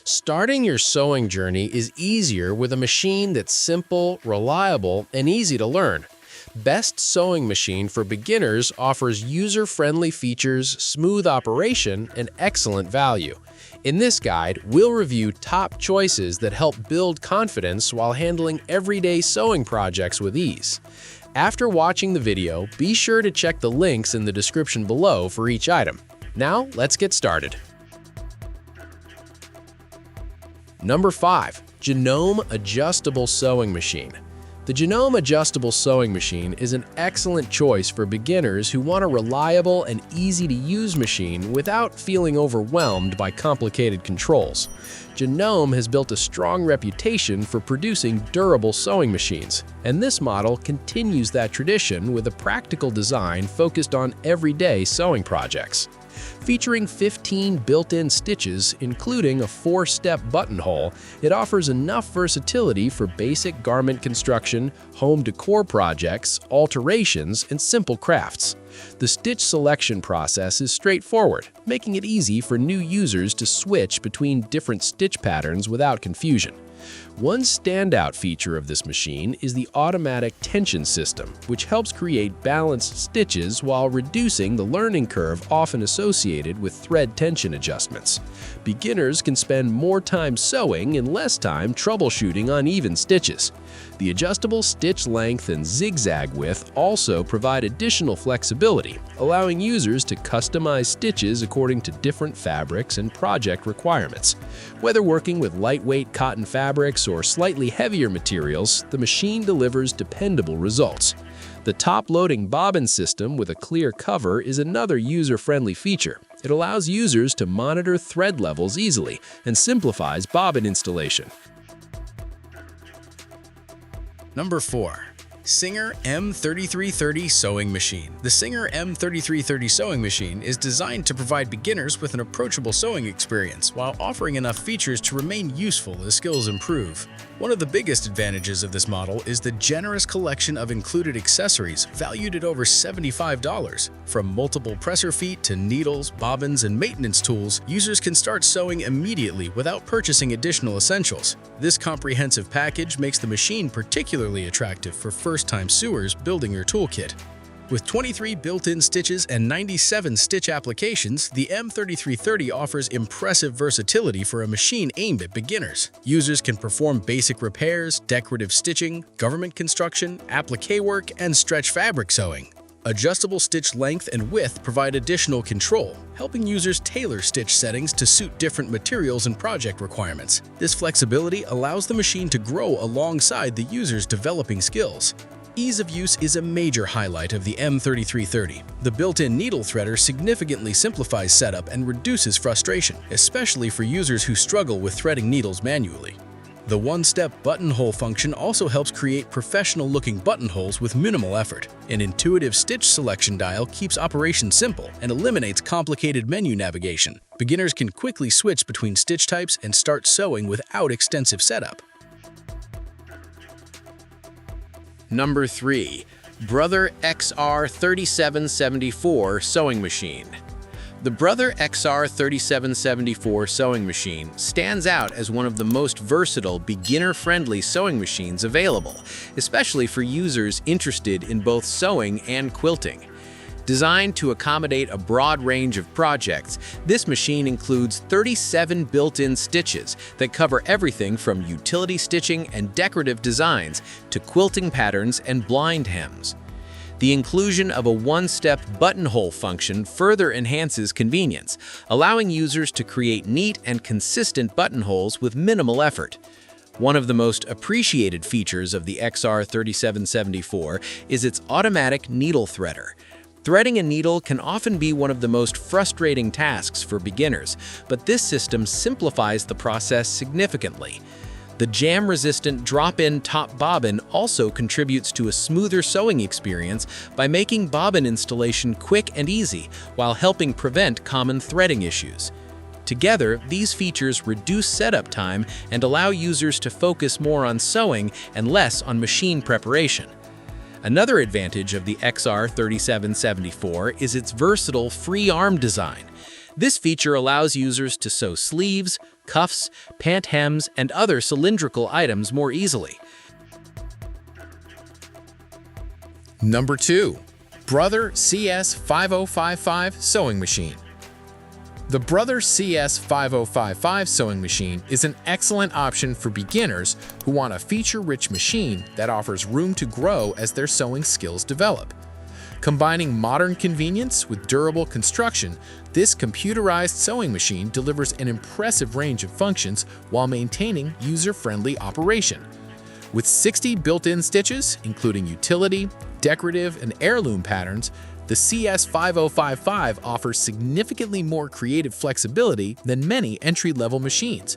Starting your sewing journey is easier with a machine that's simple, reliable, and easy to learn. Best Sewing Machine for Beginners offers user-friendly features, smooth operation, and excellent value. In this guide, we'll review top choices that help build confidence while handling everyday sewing projects with ease. After watching the video, be sure to check the links in the description below for each item. Now, let's get started. Number 5. Janome Adjustable Sewing Machine. The Janome Adjustable Sewing Machine is an excellent choice for beginners who want a reliable and easy-to-use machine without feeling overwhelmed by complicated controls. Janome has built a strong reputation for producing durable sewing machines, and this model continues that tradition with a practical design focused on everyday sewing projects. Featuring 15 built-in stitches, including a 4-step buttonhole, it offers enough versatility for basic garment construction, home decor projects, alterations, and simple crafts. The stitch selection process is straightforward, making it easy for new users to switch between different stitch patterns without confusion. One standout feature of this machine is the automatic tension system, which helps create balanced stitches while reducing the learning curve often associated with thread tension adjustments. Beginners can spend more time sewing and less time troubleshooting uneven stitches. The adjustable stitch length and zigzag width also provide additional flexibility, allowing users to customize stitches according to different fabrics and project requirements. Whether working with lightweight cotton fabrics or slightly heavier materials, the machine delivers dependable results. The top-loading bobbin system with a clear cover is another user-friendly feature. It allows users to monitor thread levels easily and simplifies bobbin installation. Number 4. Singer M3330 Sewing Machine. The Singer M3330 Sewing Machine is designed to provide beginners with an approachable sewing experience while offering enough features to remain useful as skills improve. One of the biggest advantages of this model is the generous collection of included accessories valued at over $75. From multiple presser feet to needles, bobbins, and maintenance tools, users can start sewing immediately without purchasing additional essentials. This comprehensive package makes the machine particularly attractive for first-time sewers building your toolkit. With 23 built-in stitches and 97 stitch applications, the M3330 offers impressive versatility for a machine aimed at beginners. Users can perform basic repairs, decorative stitching, government construction, applique work, and stretch fabric sewing. Adjustable stitch length and width provide additional control, helping users tailor stitch settings to suit different materials and project requirements. This flexibility allows the machine to grow alongside the user's developing skills. Ease of use is a major highlight of the M3330. The built-in needle threader significantly simplifies setup and reduces frustration, especially for users who struggle with threading needles manually. The one-step buttonhole function also helps create professional-looking buttonholes with minimal effort. An intuitive stitch selection dial keeps operation simple and eliminates complicated menu navigation. Beginners can quickly switch between stitch types and start sewing without extensive setup. Number 3. Brother XR3774 Sewing Machine. The Brother XR3774 sewing machine stands out as one of the most versatile, beginner-friendly sewing machines available, especially for users interested in both sewing and quilting. Designed to accommodate a broad range of projects, this machine includes 37 built-in stitches that cover everything from utility stitching and decorative designs to quilting patterns and blind hems. The inclusion of a one-step buttonhole function further enhances convenience, allowing users to create neat and consistent buttonholes with minimal effort. One of the most appreciated features of the XR3774 is its automatic needle threader. Threading a needle can often be one of the most frustrating tasks for beginners, but this system simplifies the process significantly. The jam-resistant drop-in top bobbin also contributes to a smoother sewing experience by making bobbin installation quick and easy while helping prevent common threading issues. Together, these features reduce setup time and allow users to focus more on sewing and less on machine preparation. Another advantage of the XR3774 is its versatile free arm design. This feature allows users to sew sleeves, cuffs, pant hems, and other cylindrical items more easily. Number 2. Brother CS5055 Sewing Machine. The Brother CS5055 sewing machine is an excellent option for beginners who want a feature-rich machine that offers room to grow as their sewing skills develop. Combining modern convenience with durable construction, this computerized sewing machine delivers an impressive range of functions while maintaining user-friendly operation. With 60 built-in stitches, including utility, decorative, and heirloom patterns, the CS5055 offers significantly more creative flexibility than many entry-level machines.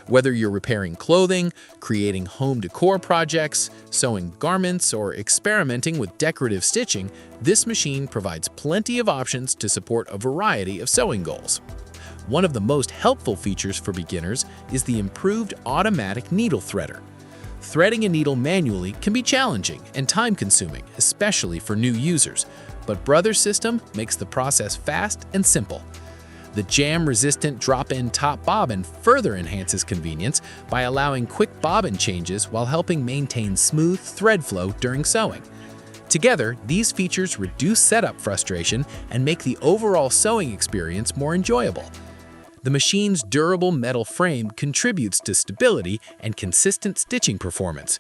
Whether you're repairing clothing, creating home decor projects, sewing garments, or experimenting with decorative stitching, this machine provides plenty of options to support a variety of sewing goals. One of the most helpful features for beginners is the improved automatic needle threader. Threading a needle manually can be challenging and time-consuming, especially for new users, but Brother's system makes the process fast and simple. The jam-resistant drop-in top bobbin further enhances convenience by allowing quick bobbin changes while helping maintain smooth thread flow during sewing. Together, these features reduce setup frustration and make the overall sewing experience more enjoyable. The machine's durable metal frame contributes to stability and consistent stitching performance.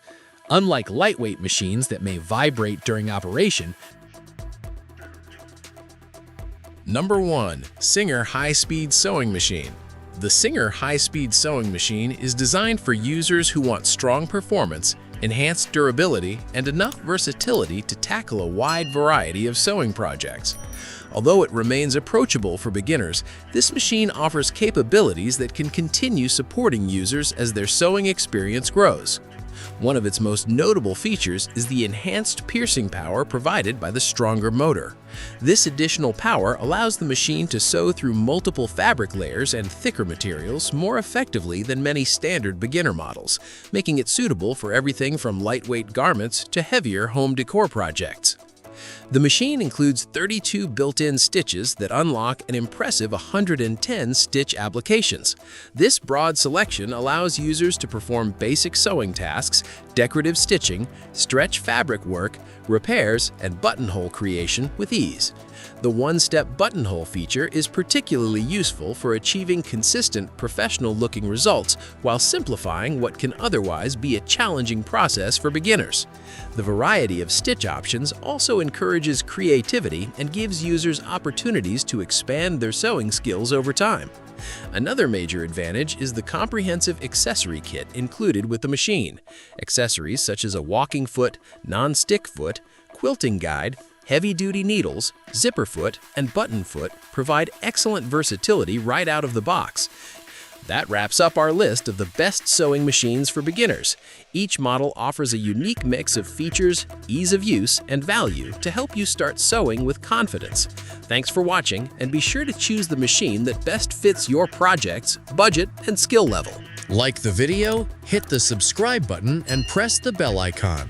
Unlike lightweight machines that may vibrate during operation, Number 1. Singer High-Speed Sewing Machine. The Singer High-Speed Sewing Machine is designed for users who want strong performance, enhanced durability, and enough versatility to tackle a wide variety of sewing projects. Although it remains approachable for beginners, this machine offers capabilities that can continue supporting users as their sewing experience grows. One of its most notable features is the enhanced piercing power provided by the stronger motor. This additional power allows the machine to sew through multiple fabric layers and thicker materials more effectively than many standard beginner models, making it suitable for everything from lightweight garments to heavier home decor projects. The machine includes 32 built-in stitches that unlock an impressive 110 stitch applications. This broad selection allows users to perform basic sewing tasks, decorative stitching, stretch fabric work, repairs, and buttonhole creation with ease. The one-step buttonhole feature is particularly useful for achieving consistent, professional-looking results while simplifying what can otherwise be a challenging process for beginners. The variety of stitch options also encourages creativity and gives users opportunities to expand their sewing skills over time. Another major advantage is the comprehensive accessory kit included with the machine. Accessories such as a walking foot, non-stick foot, quilting guide, heavy-duty needles, zipper foot, and button foot provide excellent versatility right out of the box. That wraps up our list of the best sewing machines for beginners. Each model offers a unique mix of features, ease of use, and value to help you start sewing with confidence. Thanks for watching, and be sure to choose the machine that best fits your project's budget and skill level. Like the video, hit the subscribe button, and press the bell icon.